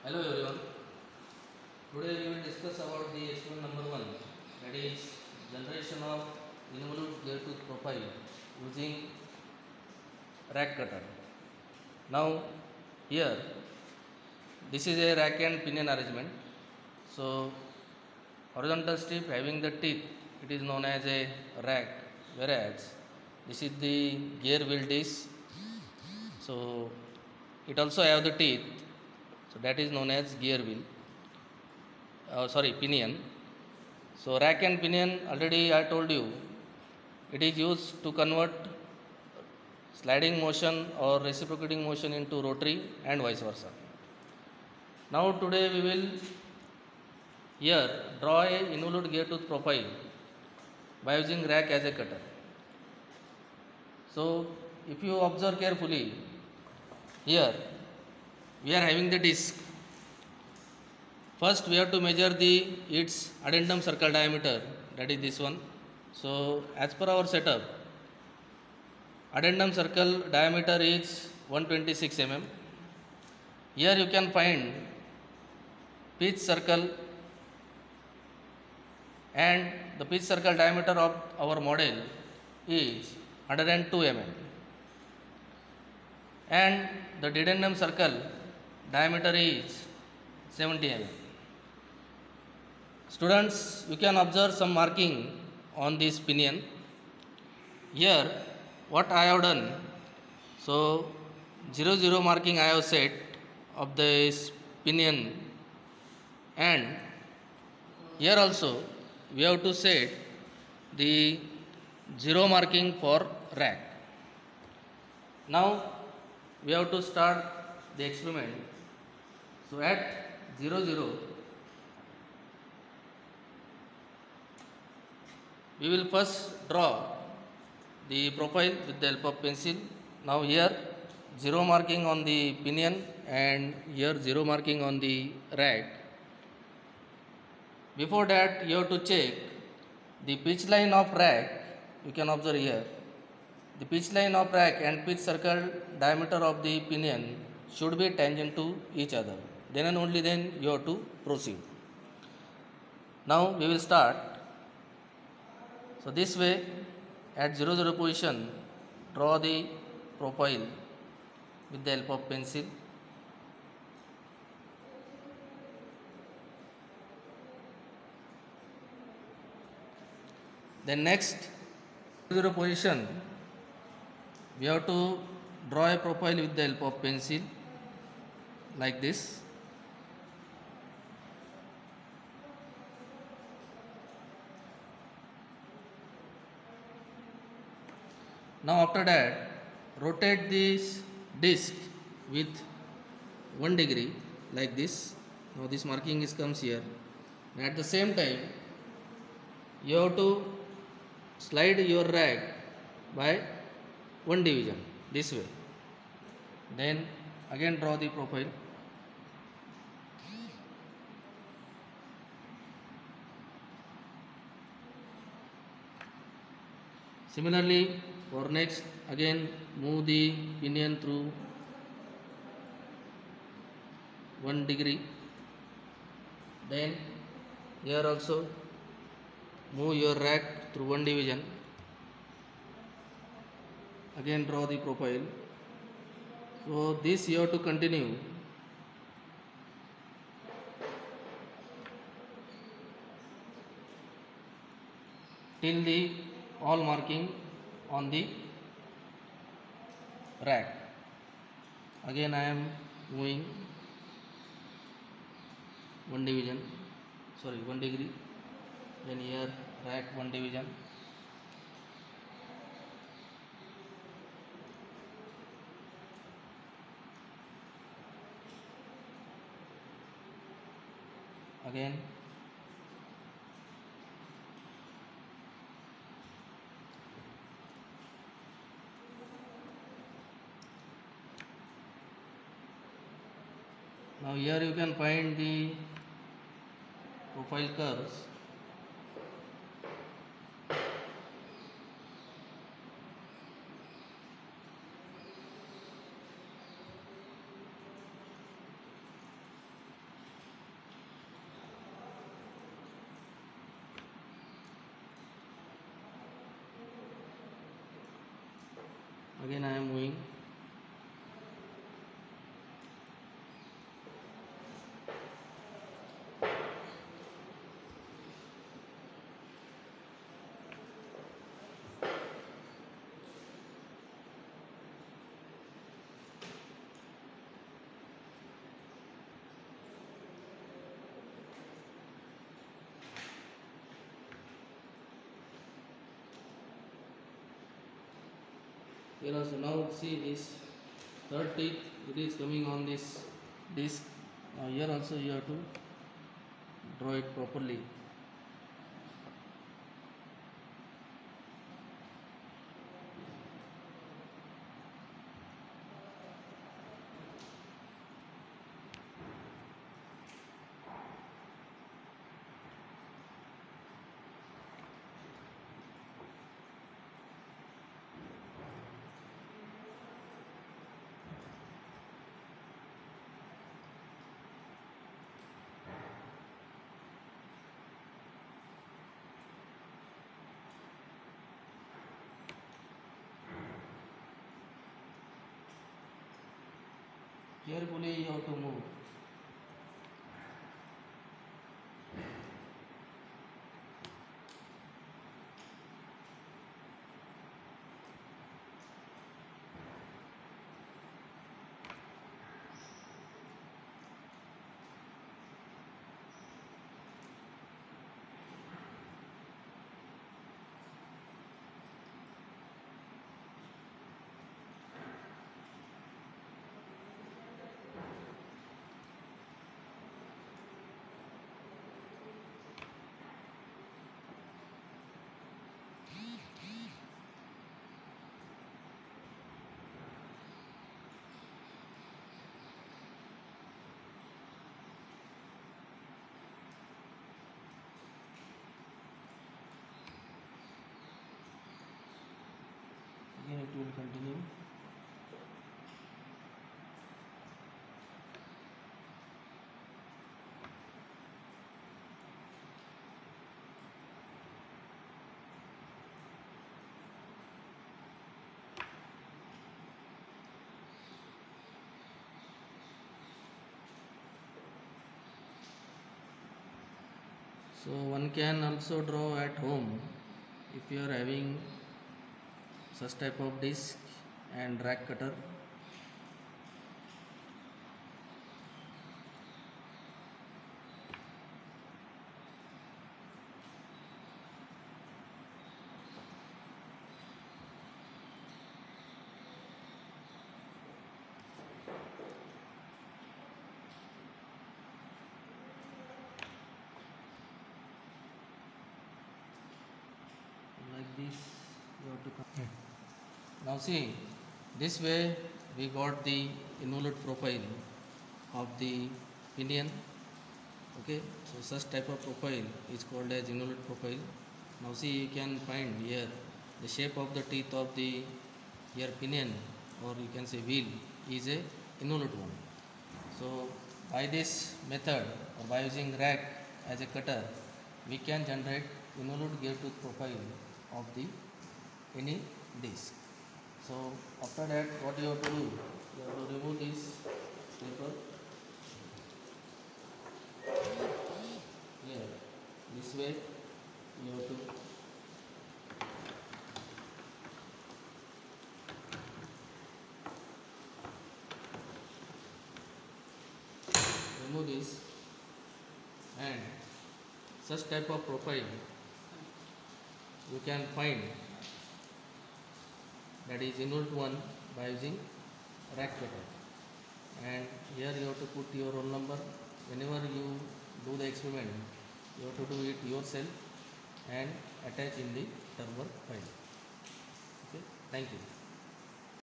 Hello everyone. Today we will discuss about the experiment number 1, that is generation of involute gear tooth profile using rack cutter. Now here this is a rack and pinion arrangement. So horizontal strip having the teeth, it is known as a rack, whereas this is the gear wheel disc. So it also have the teeth, so that is known as gear wheel. Pinion. So rack and pinion, already I told you, it is used to convert sliding motion or reciprocating motion into rotary and vice versa. Now today we will here draw a involute gear tooth profile by using rack as a cutter. So if you observe carefully, here we are having the disc. First we have to measure its addendum circle diameter, that is this one. So as per our setup, addendum circle diameter is 126 mm. Here you can find pitch circle, and the pitch circle diameter of our model is 102 mm, and the dedendum circle diameter is 70 mm. Students, you can observe some marking on this pinion. Here what I have done, so 0 marking I have set of this pinion, and here also we have to set the 0 marking for rack. Now we have to start the experiment. So at 0 we will first draw the profile with the help of pencil. Now here 0 marking on the pinion and here 0 marking on the rack. Before that you have to check the pitch line of rack. You can observe here the pitch line of rack and pitch circle diameter of the pinion should be tangent to each other. Then and only then you have to proceed. Now we will start. So this way, at 0 position, draw the profile with the help of pencil. Then next, 0 position, we have to draw a profile with the help of pencil like this. Now after that, rotate this disc with 1 degree like this. Now this marking comes here. And at the same time, you have to slide your rack by 1 division this way. Then again draw the profile. Similarly, for next, again move the pinion through 1 degree. Then here also move your rack through 1 division. Again draw the profile. So this you have to continue till the all marking on the rack. Again I am moving 1 division, 1 degree. Then here rack 1 division. Again now here you can find the profile curves. Again I am moving. Here also now see this third teeth, it is coming on this disc. Now here also you have to draw it properly. Carefully you have to move. Again it will continue. So one can also draw at home if you are having such type of disc and drag cutter. Like this you have to come. Now see, this way we got the involute profile of the pinion. Okay, so such type of profile is called as involute profile. Now see, you can find here the shape of the teeth of the here pinion, or you can say wheel, is a involute one. So by this method, or by using rack as a cutter, we can generate involute gear tooth profile of the any disc. So after that, what you have to do? You have to remove this paper here. This way you have to remove this, and such type of profile you can find, that is involute one, by using rack cutter. And here you have to put your roll number. Whenever you do the experiment, you have to do it yourself and attach in the server file. Okay, thank you.